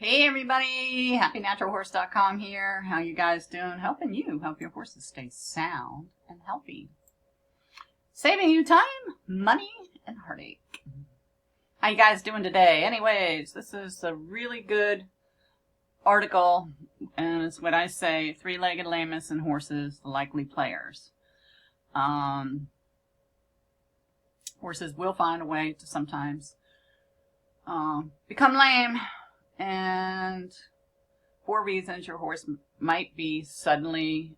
Hey everybody, happynaturalhorse.com here. How you guys doing? Helping you help your horses stay sound and healthy. Saving you time, money, and heartache. How you guys doing today? Anyways, this is a really good article, and it's what I say, three-legged lameness in horses, the likely players. Horses will find a way to sometimes become lame. And for reasons your horse might be suddenly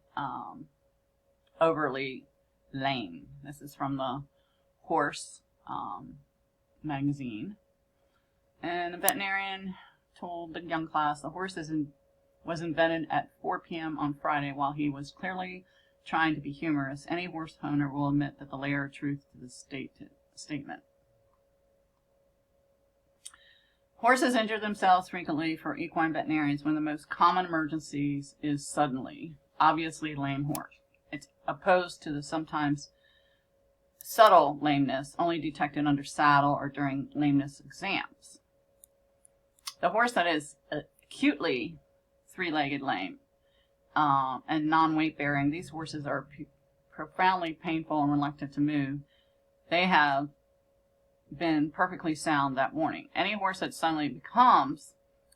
overly lame. This is from the Horse magazine. And a veterinarian told the young class the horse was invented at 4 p.m. on Friday while he was clearly trying to be humorous. Any horse owner will admit that the layer of truth to the statement. Horses injure themselves frequently for equine veterinarians. One of the most common emergencies is suddenly, obviously lame horse. It's opposed to the sometimes subtle lameness only detected under saddle or during lameness exams. The horse that is acutely three-legged lame and non-weight bearing, these horses are profoundly painful and reluctant to move. They have been perfectly sound that morning. Any horse that suddenly becomes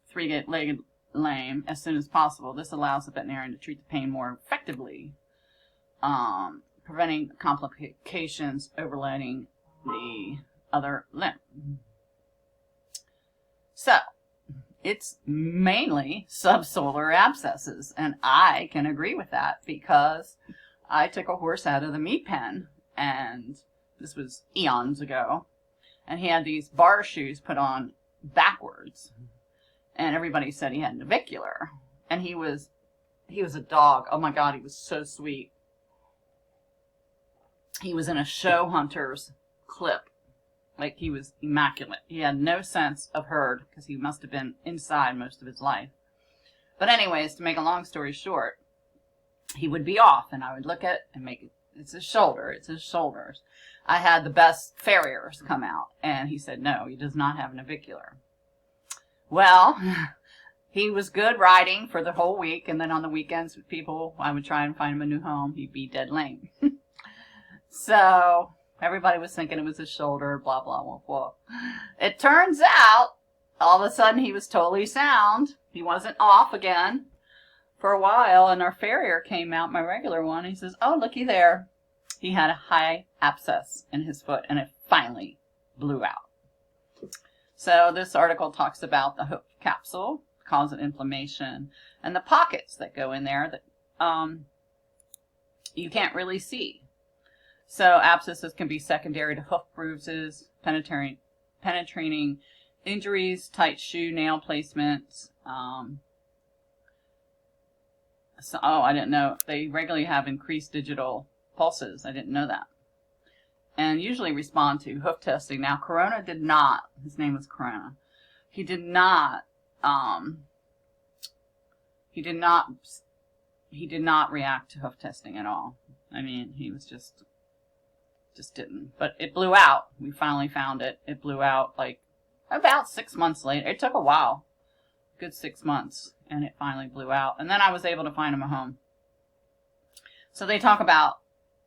three-legged lame as soon as possible, this allows the veterinarian to treat the pain more effectively, preventing complications overloading the other limb. So, it's mainly subsolar abscesses, and I can agree with that because I took a horse out of the meat pen, and this was eons ago, and he had these bar shoes put on backwards. And everybody said he had navicular. And he was a dog. Oh my God, he was so sweet. He was in a show hunter's clip. Like, he was immaculate. He had no sense of herd because he must have been inside most of his life. But anyways, to make a long story short, he would be off and I would look at it and make it. It's his shoulder. It's his shoulders. I had the best farriers come out, and he said, no, he does not have navicular. Well, he was good riding for the whole week, and then on the weekends with people, I would try and find him a new home. He'd be dead lame. So everybody was thinking it was his shoulder, blah, blah, blah, blah. It turns out, all of a sudden, he was totally sound. He wasn't off again for a while, and our farrier came out, my regular one. He says, oh, looky there. He had a high abscess in his foot, and it finally blew out. So this article talks about the hoof capsule, cause of inflammation, and the pockets that go in there that you can't really see. So abscesses can be secondary to hoof bruises, penetrating injuries, tight shoe nail placements. I didn't know. They regularly have increased digital pulses. I didn't know that. And usually respond to hoof testing. Now, Corona did not. His name was Corona. He did not react to hoof testing at all. I mean, he was just didn't. But it blew out. We finally found it. It blew out like about 6 months later. It took a while. Good 6 months. And it finally blew out. And then I was able to find him a home. So they talk about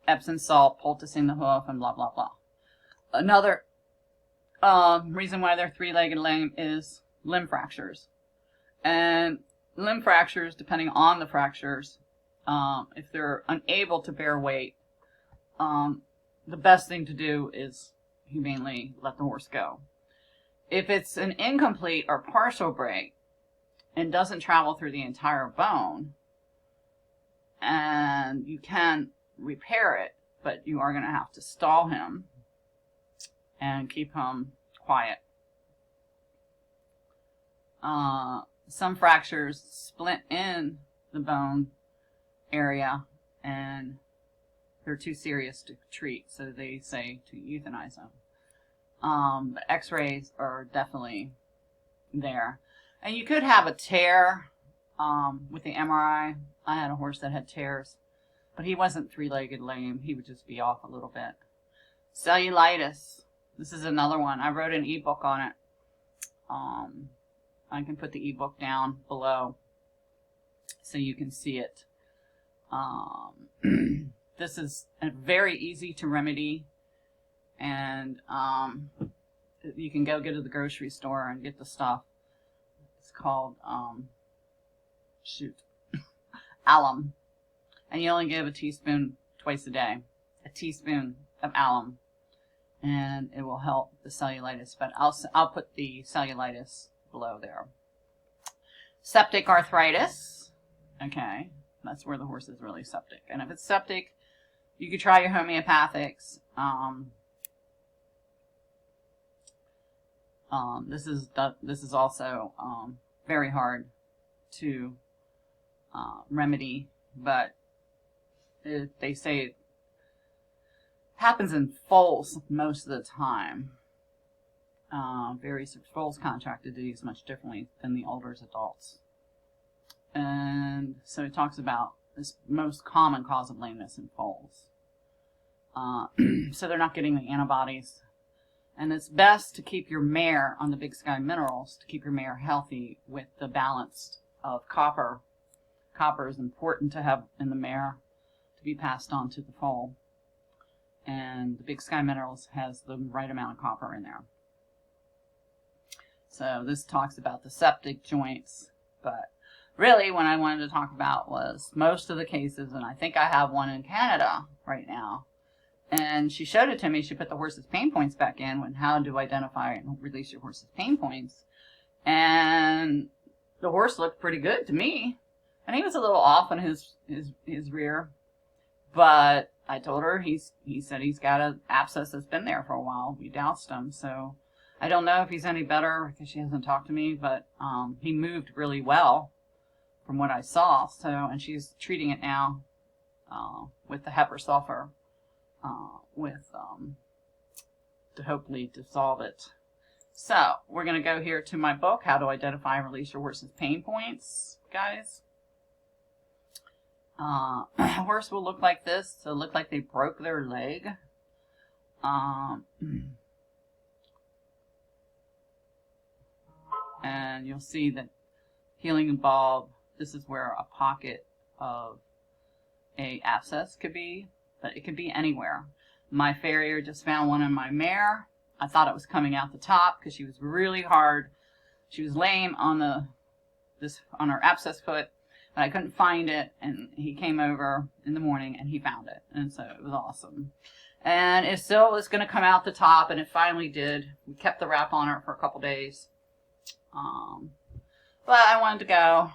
Epsom salt, poulticing the hoof, and blah, blah, blah. Another reason why they're three-legged lame is limb fractures. And limb fractures, depending on the fractures, if they're unable to bear weight, the best thing to do is humanely let the horse go. If it's an incomplete or partial break, and doesn't travel through the entire bone, and you can repair it, but you are going to have to stall him and keep him quiet. Some fractures splint in the bone area, and they're too serious to treat, so they say to euthanize them. But x-rays are definitely there. And you could have a tear with the MRI. I had a horse that had tears, but he wasn't three-legged lame. He would just be off a little bit. Cellulitis. This is another one. I wrote an ebook on it. I can put the ebook down below so you can see it. This is a very easy to remedy, and you can go get to the grocery store and get the stuff. It's called alum, and you only give a teaspoon twice a day, a teaspoon of alum, and it will help the cellulitis. But I'll put the cellulitis below there. Septic arthritis. Okay, that's where the horse is really septic, and if it's septic, you could try your homeopathics. This is also very hard to remedy, but they say it happens in foals most of the time. Foals contract the disease much differently than the older adults, and so it talks about this most common cause of lameness in foals. So they're not getting the antibodies. And it's best to keep your mare on the Big Sky Minerals, to keep your mare healthy with the balance of copper. Copper is important to have in the mare to be passed on to the foal. And the Big Sky Minerals has the right amount of copper in there. So this talks about the septic joints, but really what I wanted to talk about was most of the cases, and I think I have one in Canada right now. And she showed it to me. She put the horse's pain points back in, when how to identify and release your horse's pain points. And the horse looked pretty good to me. And he was a little off on his rear. But I told her, he said he's got an abscess that's been there for a while. We doused him. So I don't know if he's any better because she hasn't talked to me. But he moved really well from what I saw. So, and she's treating it now with the heifer sulfur. To hopefully dissolve it. So we're going to go here to my book, How to Identify and Release Your Horse's Pain Points, guys. A horse will look like this. So look like they broke their leg. And you'll see that healing bulb, this is where a pocket of a abscess could be. But it could be anywhere. My farrier just found one in my mare. I thought it was coming out the top because she was really hard. She was lame on her abscess foot, but I couldn't find it. And he came over in the morning and he found it, and so it was awesome. And it still was going to come out the top, and it finally did. We kept the wrap on it for a couple days, but I wanted to go.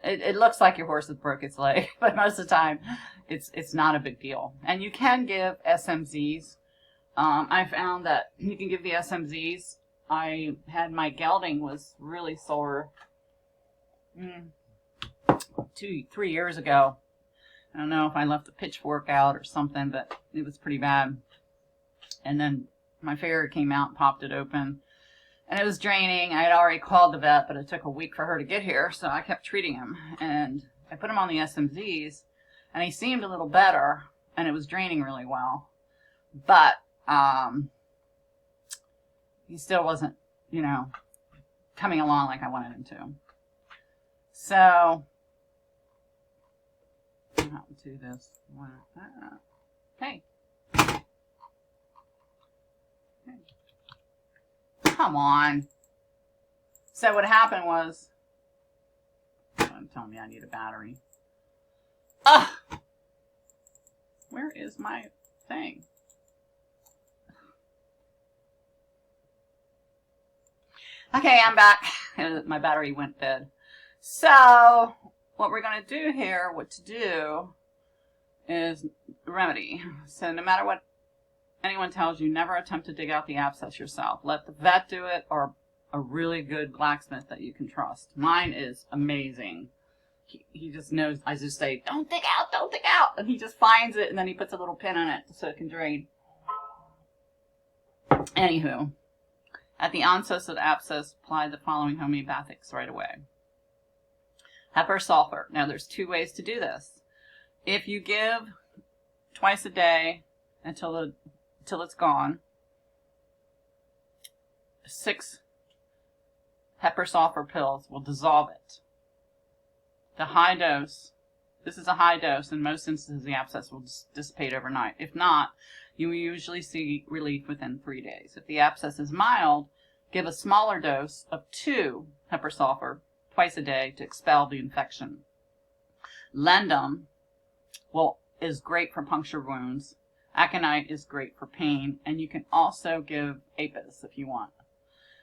It looks like your horse has broke its leg, but most of the time it's not a big deal. And you can give SMZs. I found that you can give the SMZs. I had my gelding was really sore 3 years ago. I don't know if I left the pitchfork out or something, but it was pretty bad. And then my farrier came out and popped it open. And it was draining. I had already called the vet, but it took a week for her to get here, so I kept treating him. And I put him on the SMZs, and he seemed a little better, and it was draining really well. But he still wasn't, coming along like I wanted him to. So, I'm going to do this. Hey. Come on. So what happened was, I'm telling me I need a battery. Where is my thing? Okay, I'm back. My battery went dead. So what we're going to do here, is remedy. So no matter what anyone tells you, never attempt to dig out the abscess yourself. Let the vet do it, or a really good blacksmith that you can trust. Mine is amazing. He just knows. I just say, don't dig out, and he just finds it, and then he puts a little pin in it so it can drain. Anywho, at the onset of the abscess, apply the following homeopathics right away. Heifer sulfur. Now there's 2 ways to do this. If you give twice a day until it's gone, 6 pepper sulfur pills will dissolve it. The high dose, this is a high dose. In most instances, the abscess will dissipate overnight. If not, you will usually see relief within 3 days. If the abscess is mild, give a smaller dose of 2 pepper sulfur twice a day to expel the infection. Lendum is great for puncture wounds. Aconite is great for pain, and you can also give apis if you want.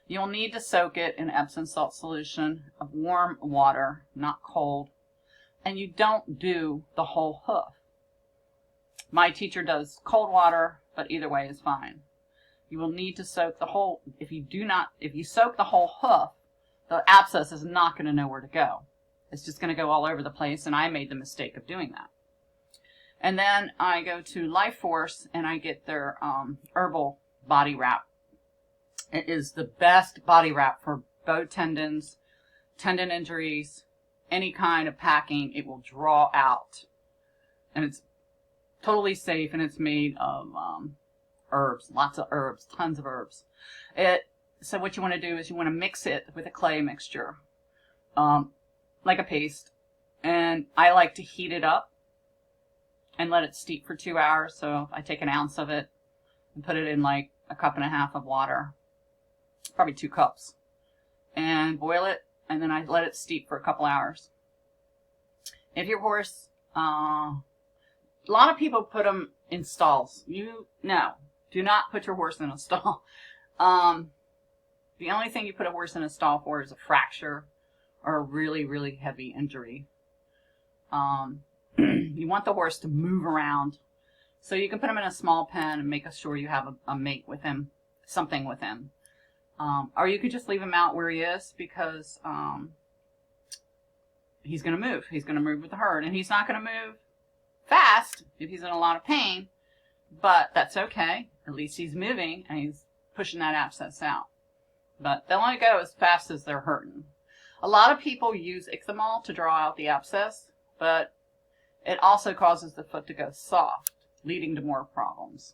You'll need to soak it in Epsom salt solution of warm water, not cold, and you don't do the whole hoof. My teacher does cold water, but either way is fine. You will need to soak the whole, if you soak the whole hoof, the abscess is not going to know where to go. It's just going to go all over the place, and I made the mistake of doing that. And then I go to Life Force, and I get their herbal body wrap. It is the best body wrap for bowed tendons, tendon injuries, any kind of packing. It will draw out. And it's totally safe, and it's made of herbs, lots of herbs, tons of herbs. So what you want to do is you want to mix it with a clay mixture, like a paste. And I like to heat it up and let it steep for 2 hours. So I take an ounce of it and put it in like a cup and a half of water, probably 2 cups, and boil it. And then I let it steep for a couple hours. If your horse, a lot of people put them in stalls. No, do not put your horse in a stall. The only thing you put a horse in a stall for is a fracture or a really, really heavy injury. You want the horse to move around. So you can put him in a small pen and make sure you have a mate with him, something with him. Or you could just leave him out where he is, because he's going to move. He's going to move with the herd. And he's not going to move fast if he's in a lot of pain. But that's okay. At least he's moving and he's pushing that abscess out. But they'll only go as fast as they're hurting. A lot of people use ixamol to draw out the abscess, but it also causes the foot to go soft, leading to more problems.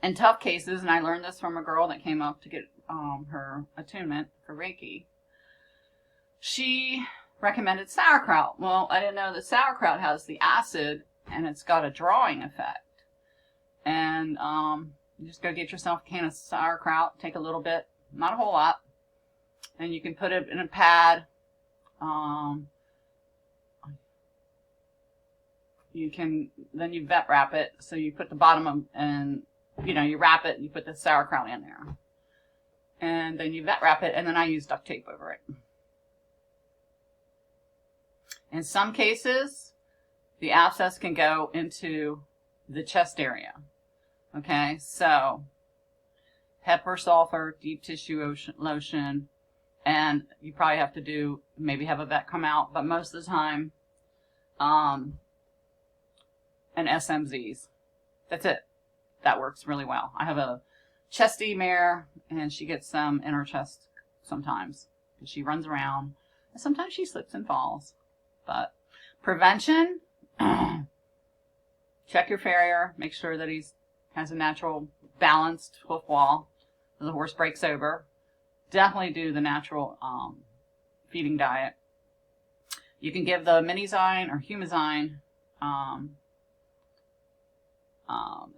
In tough cases, and I learned this from a girl that came up to get her attunement for Reiki, she recommended sauerkraut. Well, I didn't know that sauerkraut has the acid, and it's got a drawing effect. And you just go get yourself a can of sauerkraut, take a little bit, not a whole lot, and you can put it in a pad. Then you vet wrap it. So you put the bottom of, and you wrap it and you put the sauerkraut in there. And then you vet wrap it, and then I use duct tape over it. In some cases, the abscess can go into the chest area. Okay, so pepper sulfur, deep tissue lotion, and you probably have to maybe have a vet come out, but most of the time, and SMZs. That's it. That works really well. I have a chesty mare, and she gets some in her chest sometimes, because she runs around, and sometimes she slips and falls. But prevention, check your farrier, make sure that he has a natural balanced hoof wall, so the horse breaks over. Definitely do the natural feeding diet. You can give the Minizyme or Humazyme,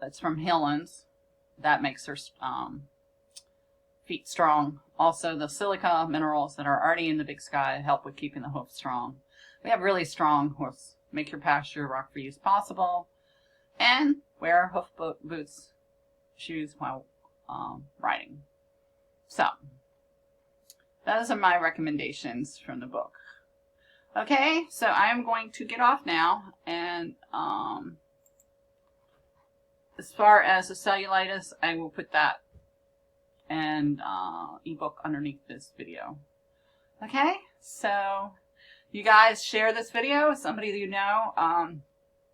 that's from Hillens. That makes her feet strong. Also, the silica minerals that are already in the Big Sky help with keeping the hoof strong. We have really strong hoofs. Make your pasture rock-free as possible. And wear hoof boots, shoes while riding. So, those are my recommendations from the book. Okay, so I am going to get off now, and as far as the cellulitis, I will put that and ebook underneath this video. Okay, so you guys share this video with somebody that you know.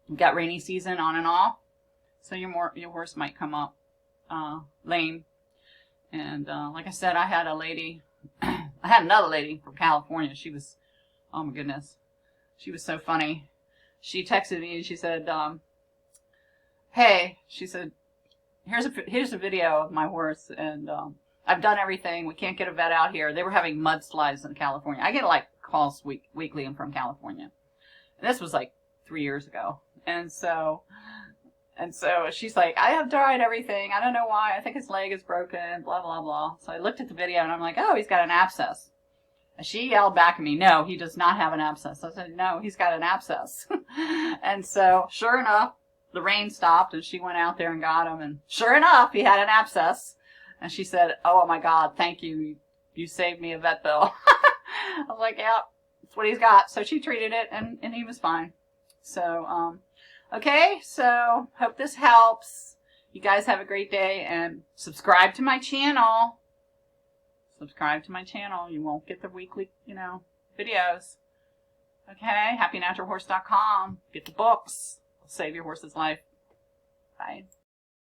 We've got rainy season on and off, so your horse might come up lame. And like I said, I had a lady, I had another lady from California. She was, oh my goodness, she was so funny. She texted me and she said, hey, she said, here's a video of my horse, and I've done everything. We can't get a vet out here. They were having mudslides in California. I get like calls weekly. I'm from California. And this was like 3 years ago. And so she's like, I have tried everything. I don't know why. I think his leg is broken, blah, blah, blah. So I looked at the video and I'm like, oh, he's got an abscess. And she yelled back at me, no, he does not have an abscess. I said, no, he's got an abscess. And so sure enough, the rain stopped and she went out there and got him. And sure enough, he had an abscess. And she said, oh my God, thank you. You saved me a vet bill. I was like, yeah, that's what he's got. So she treated it and he was fine. So, okay, so hope this helps. You guys have a great day and subscribe to my channel. Subscribe to my channel. You won't get the weekly, videos. Okay, happynaturalhorse.com. Get the books. Save your horse's life. Bye.